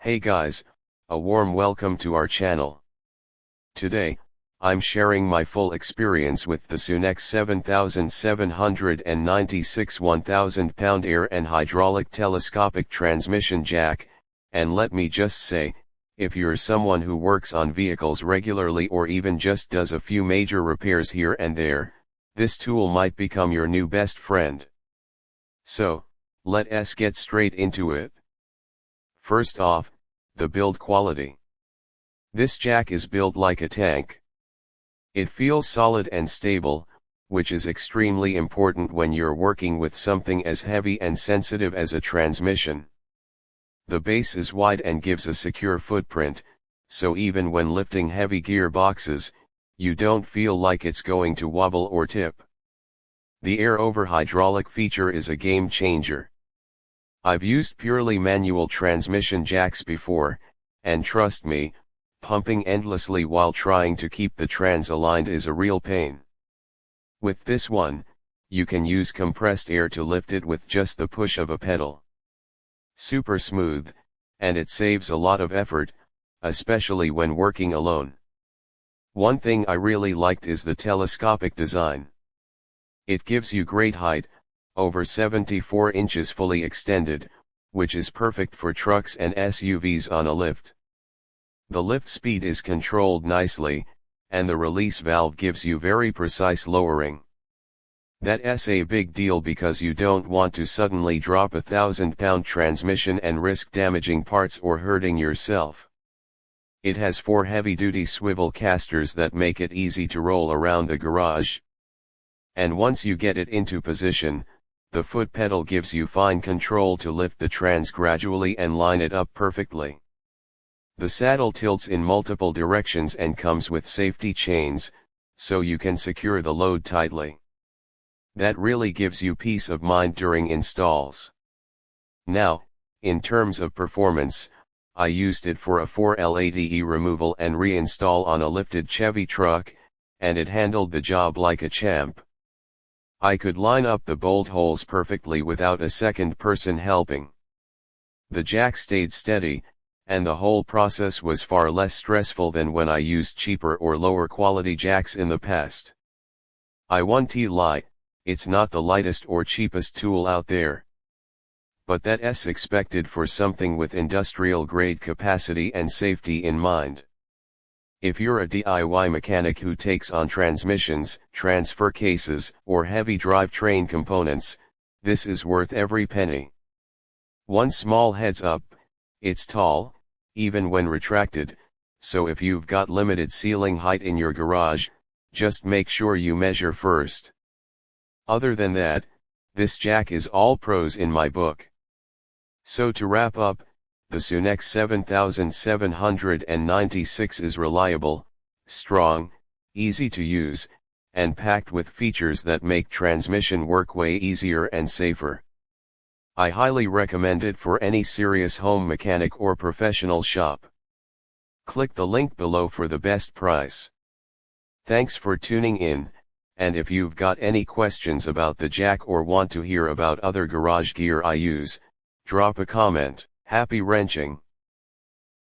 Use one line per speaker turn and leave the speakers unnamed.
Hey guys, a warm welcome to our channel. Today, I'm sharing my full experience with the Sunex 7796 1000-pound air and hydraulic telescopic transmission jack, and let me just say, if you're someone who works on vehicles regularly or even just does a few major repairs here and there, this tool might become your new best friend. So, let's get straight into it. First off, the build quality. This jack is built like a tank. It feels solid and stable, which is extremely important when you're working with something as heavy and sensitive as a transmission. The base is wide and gives a secure footprint, so even when lifting heavy gearboxes, you don't feel like it's going to wobble or tip. The air over hydraulic feature is a game changer. I've used purely manual transmission jacks before, and trust me, pumping endlessly while trying to keep the trans aligned is a real pain. With this one, you can use compressed air to lift it with just the push of a pedal. Super smooth, and it saves a lot of effort, especially when working alone. One thing I really liked is the telescopic design. It gives you great height, over 74 inches fully extended, which is perfect for trucks and SUVs on a lift. The lift speed is controlled nicely, and the release valve gives you very precise lowering. That's a big deal because you don't want to suddenly drop a 1000-pound transmission and risk damaging parts or hurting yourself. It has 4 heavy-duty swivel casters that make it easy to roll around the garage. And once you get it into position, the foot pedal gives you fine control to lift the trans gradually and line it up perfectly. The saddle tilts in multiple directions and comes with safety chains, so you can secure the load tightly. That really gives you peace of mind during installs. Now, in terms of performance, I used it for a 4LADE removal and reinstall on a lifted Chevy truck, and it handled the job like a champ. I could line up the bolt holes perfectly without a second person helping. The jack stayed steady, and the whole process was far less stressful than when I used cheaper or lower quality jacks in the past. I won't lie, it's not the lightest or cheapest tool out there. But that's expected for something with industrial grade capacity and safety in mind. If you're a DIY mechanic who takes on transmissions, transfer cases, or heavy drivetrain components, this is worth every penny. One small heads up, it's tall, even when retracted, so if you've got limited ceiling height in your garage, just make sure you measure first. Other than that, this jack is all pros in my book. So to wrap up, the Sunex 7796 is reliable, strong, easy to use, and packed with features that make transmission work way easier and safer. I highly recommend it for any serious home mechanic or professional shop. Click the link below for the best price. Thanks for tuning in, and if you've got any questions about the jack or want to hear about other garage gear I use, drop a comment. Happy wrenching!